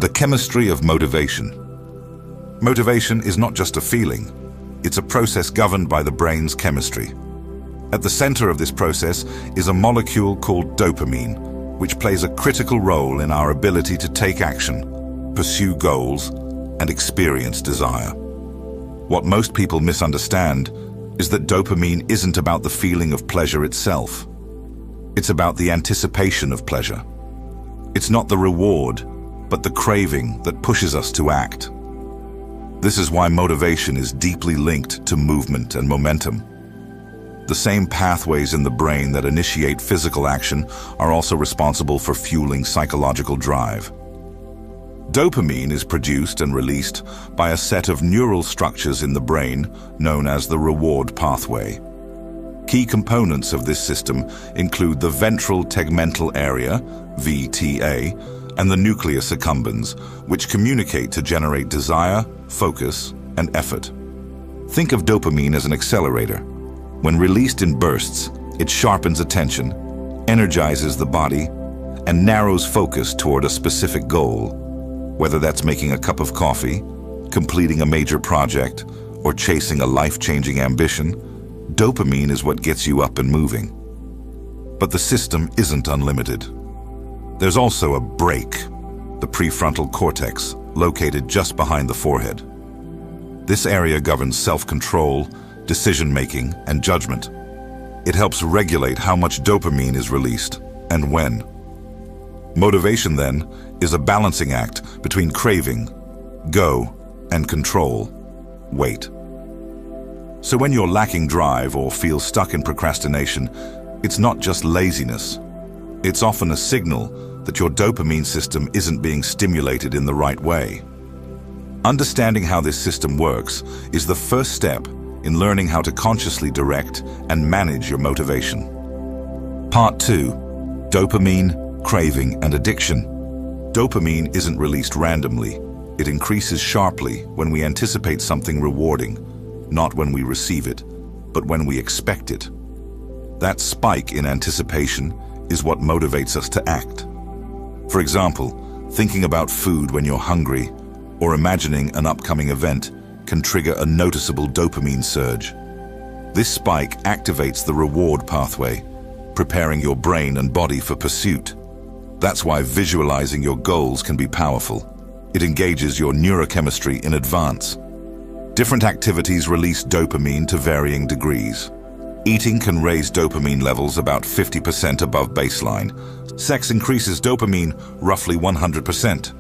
The chemistry of motivation. Motivation is not just a feeling, it's a process governed by the brain's chemistry. At the center of this process is a molecule called dopamine, which plays a critical role in our ability to take action, pursue goals, and experience desire. What most people misunderstand is that dopamine isn't about the feeling of pleasure itself. It's about the anticipation of pleasure. It's not the reward, but the craving that pushes us to act. This is why motivation is deeply linked to movement and momentum. The same pathways in the brain that initiate physical action are also responsible for fueling psychological drive. Dopamine is produced and released by a set of neural structures in the brain known as the reward pathway. Key components of this system include the ventral tegmental area, VTA, and the nucleus accumbens, which communicate to generate desire, focus, and effort. Think of dopamine as an accelerator. When released in bursts, it sharpens attention, energizes the body, and narrows focus toward a specific goal. Whether that's making a cup of coffee, completing a major project, or chasing a life-changing ambition, dopamine is what gets you up and moving. But the system isn't unlimited. There's also a brake, the prefrontal cortex, located just behind the forehead. This area governs self-control, decision-making, and judgment. It helps regulate how much dopamine is released and when. Motivation, then, is a balancing act between craving, go, and control, wait. So when you're lacking drive or feel stuck in procrastination, it's not just laziness. It's often a signal that your dopamine system isn't being stimulated in the right way. Understanding how this system works is the first step in learning how to consciously direct and manage your motivation. Part 2. Dopamine, craving, and addiction. Dopamine isn't released randomly. It increases sharply when we anticipate something rewarding, not when we receive it, but when we expect it. That spike in anticipation is what motivates us to act. For example, thinking about food when you're hungry or imagining an upcoming event can trigger a noticeable dopamine surge. This spike activates the reward pathway, preparing your brain and body for pursuit. That's why visualizing your goals can be powerful. It engages your neurochemistry in advance. Different activities release dopamine to varying degrees. Eating can raise dopamine levels about 50% above baseline. Sex increases dopamine roughly 100%.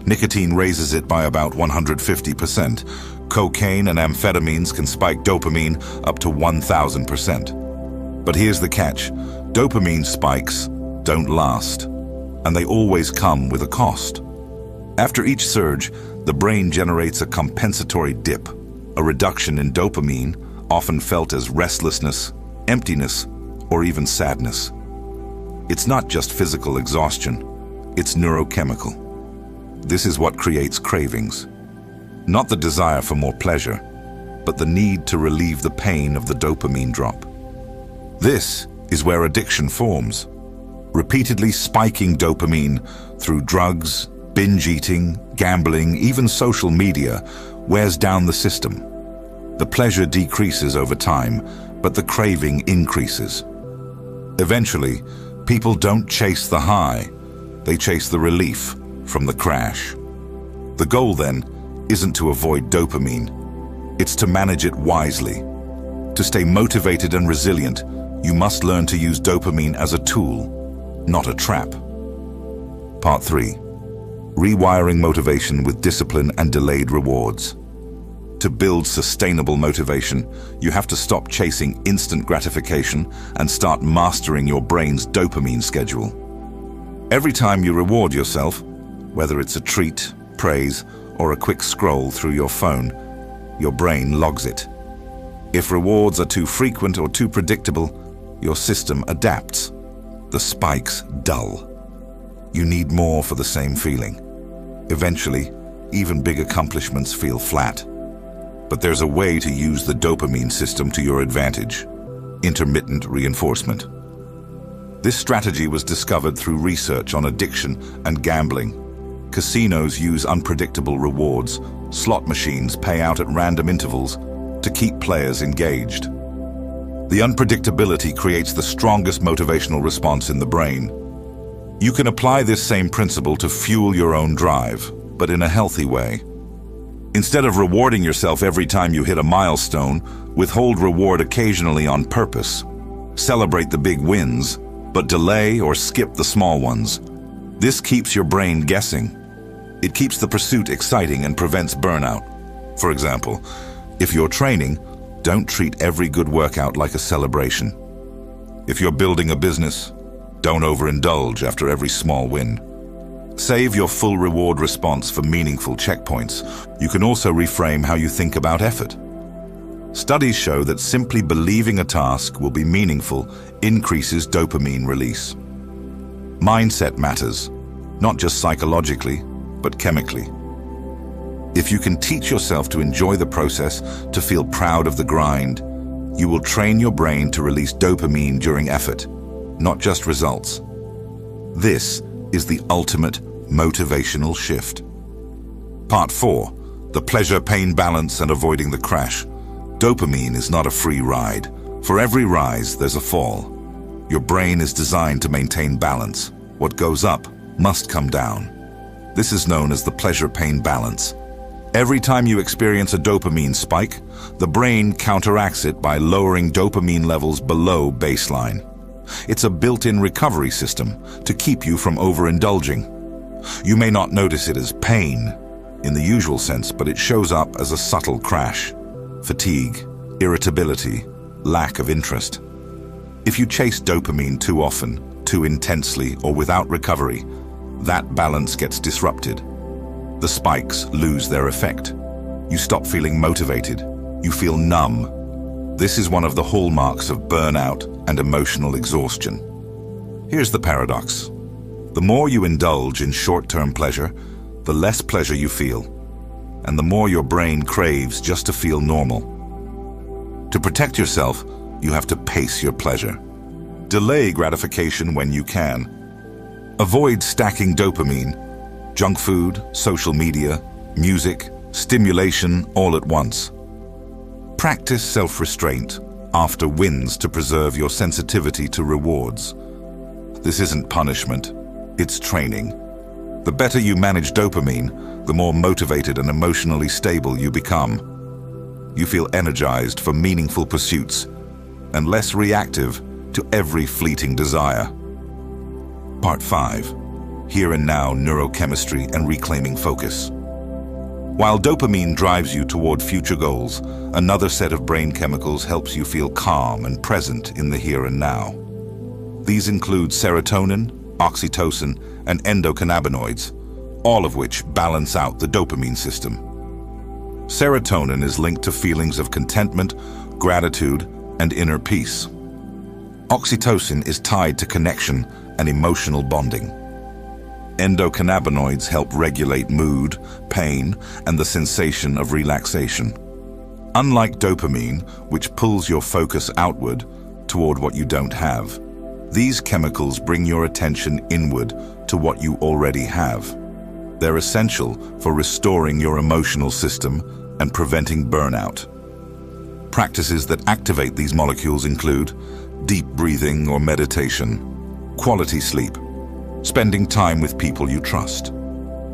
Nicotine raises it by about 150%. Cocaine and amphetamines can spike dopamine up to 1,000%. But here's the catch. Dopamine spikes don't last, and they always come with a cost. After each surge, the brain generates a compensatory dip, a reduction in dopamine, often felt as restlessness, emptiness, or even sadness. It's not just physical exhaustion, it's neurochemical. This is what creates cravings. Not the desire for more pleasure, but the need to relieve the pain of the dopamine drop. This is where addiction forms. Repeatedly spiking dopamine through drugs, binge eating, gambling, even social media wears down the system. The pleasure decreases over time, but the craving increases. Eventually, people don't chase the high, they chase the relief from the crash. The goal, then, isn't to avoid dopamine. It's to manage it wisely. To stay motivated and resilient, you must learn to use dopamine as a tool, not a trap. Part 3. Rewiring motivation with discipline and delayed rewards. To build sustainable motivation, you have to stop chasing instant gratification and start mastering your brain's dopamine schedule. Every time you reward yourself, whether it's a treat, praise, or a quick scroll through your phone, your brain logs it. If rewards are too frequent or too predictable, your system adapts. The spikes dull. You need more for the same feeling. Eventually, even big accomplishments feel flat. But there's a way to use the dopamine system to your advantage: intermittent reinforcement. This strategy was discovered through research on addiction and gambling. Casinos use unpredictable rewards. Slot machines pay out at random intervals to keep players engaged. The unpredictability creates the strongest motivational response in the brain. You can apply this same principle to fuel your own drive, but in a healthy way. Instead of rewarding yourself every time you hit a milestone, withhold reward occasionally on purpose. Celebrate the big wins, but delay or skip the small ones. This keeps your brain guessing. It keeps the pursuit exciting and prevents burnout. For example, if you're training, don't treat every good workout like a celebration. If you're building a business, don't overindulge after every small win. Save your full reward response for meaningful checkpoints. You can also reframe how you think about effort. Studies show that simply believing a task will be meaningful increases dopamine release. Mindset matters, not just psychologically, but chemically. If you can teach yourself to enjoy the process, to feel proud of the grind, you will train your brain to release dopamine during effort, not just results. This is the ultimate motivational shift. Part 4. The pleasure-pain balance and avoiding the crash. Dopamine is not a free ride. For every rise, there's a fall. Your brain is designed to maintain balance. What goes up must come down. This is known as the pleasure-pain balance. Every time you experience a dopamine spike, the brain counteracts it by lowering dopamine levels below baseline. It's a built-in recovery system to keep you from overindulging. You may not notice it as pain in the usual sense, but it shows up as a subtle crash, fatigue, irritability, lack of interest. If you chase dopamine too often, too intensely, or without recovery, that balance gets disrupted. The spikes lose their effect. You stop feeling motivated. You feel numb. This is one of the hallmarks of burnout and emotional exhaustion. Here's the paradox. The more you indulge in short-term pleasure, the less pleasure you feel, and the more your brain craves just to feel normal. To protect yourself, you have to pace your pleasure. Delay gratification when you can. Avoid stacking dopamine, junk food, social media, music, stimulation all at once. Practice self-restraint after wins to preserve your sensitivity to rewards. This isn't punishment, it's training. The better you manage dopamine, the more motivated and emotionally stable you become. You feel energized for meaningful pursuits and less reactive to every fleeting desire. Part 5. Here and Now Neurochemistry and Reclaiming Focus. While dopamine drives you toward future goals, another set of brain chemicals helps you feel calm and present in the here and now. These include serotonin, oxytocin, and endocannabinoids, all of which balance out the dopamine system. Serotonin is linked to feelings of contentment, gratitude, and inner peace. Oxytocin is tied to connection and emotional bonding. Endocannabinoids help regulate mood, pain, and the sensation of relaxation. Unlike dopamine, which pulls your focus outward toward what you don't have, these chemicals bring your attention inward to what you already have. They're essential for restoring your emotional system and preventing burnout. Practices that activate these molecules include deep breathing or meditation, quality sleep, spending time with people you trust,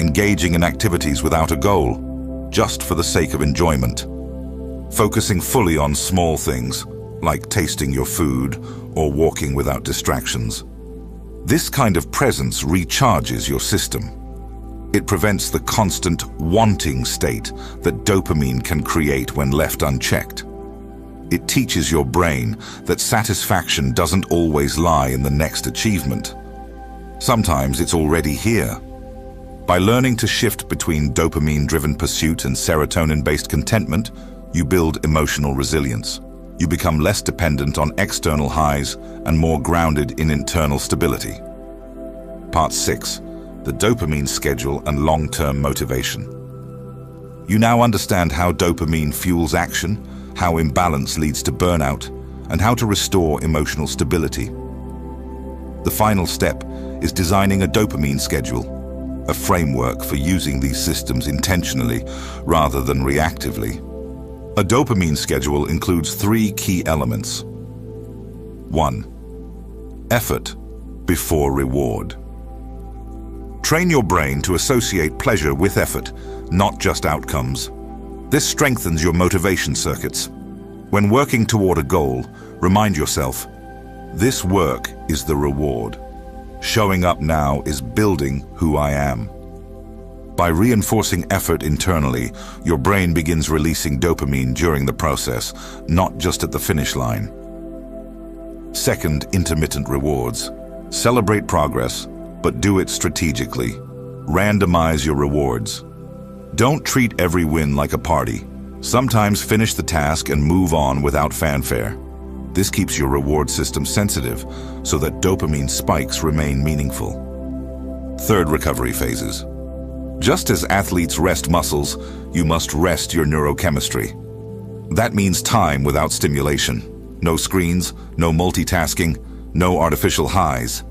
engaging in activities without a goal, just for the sake of enjoyment, focusing fully on small things, like tasting your food or walking without distractions. This kind of presence recharges your system. It prevents the constant wanting state that dopamine can create when left unchecked. It teaches your brain that satisfaction doesn't always lie in the next achievement. Sometimes it's already here. By learning to shift between dopamine-driven pursuit and serotonin-based contentment, you build emotional resilience. You become less dependent on external highs and more grounded in internal stability. Part 6. The dopamine schedule and long-term motivation. You now understand how dopamine fuels action, how imbalance leads to burnout, and how to restore emotional stability. The final step is designing a dopamine schedule. a framework for using these systems intentionally rather than reactively. A dopamine schedule includes 3 key elements. 1. Effort before reward. Train your brain to associate pleasure with effort, not just outcomes. This strengthens your motivation circuits. When working toward a goal, remind yourself, this work is the reward. Showing up now is building who I am. By reinforcing effort internally, your brain begins releasing dopamine during the process, not just at the finish line. Second, intermittent rewards. Celebrate progress, but do it strategically. Randomize your rewards. Don't treat every win like a party. Sometimes finish the task and move on without fanfare. This keeps your reward system sensitive so that dopamine spikes remain meaningful. Third, recovery phases. Just as athletes rest muscles, you must rest your neurochemistry. That means time without stimulation. No screens, no multitasking, no artificial highs.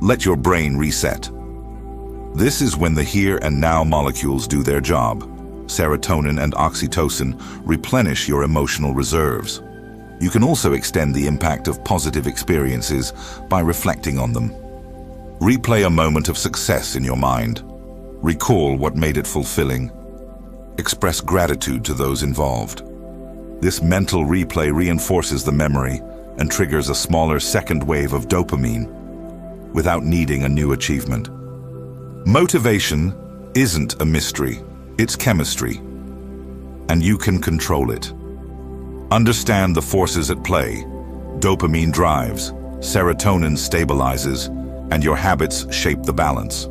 Let your brain reset. This is when the here and now molecules do their job. Serotonin and oxytocin replenish your emotional reserves. You can also extend the impact of positive experiences by reflecting on them. Replay a moment of success in your mind. Recall what made it fulfilling. Express gratitude to those involved. This mental replay reinforces the memory and triggers a smaller second wave of dopamine without needing a new achievement. Motivation isn't a mystery, it's chemistry, and you can control it. Understand the forces at play. Dopamine drives, serotonin stabilizes, and your habits shape the balance.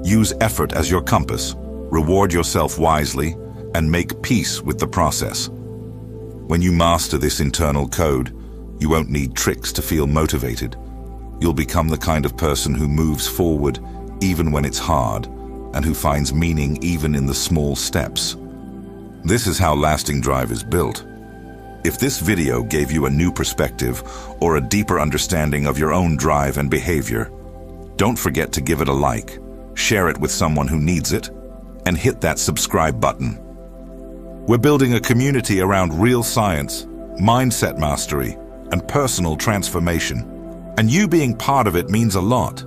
Use effort as your compass, reward yourself wisely, and make peace with the process. When you master this internal code, you won't need tricks to feel motivated. You'll become the kind of person who moves forward even when it's hard, and who finds meaning even in the small steps. This is how lasting drive is built. If this video gave you a new perspective or a deeper understanding of your own drive and behavior, don't forget to give it a like, share it with someone who needs it, and hit that subscribe button. We're building a community around real science, mindset mastery, and personal transformation. And you being part of it means a lot.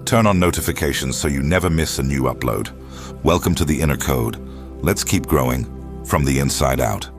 Turn on notifications so you never miss a new upload. Welcome to the Inner Code. Let's keep growing from the inside out.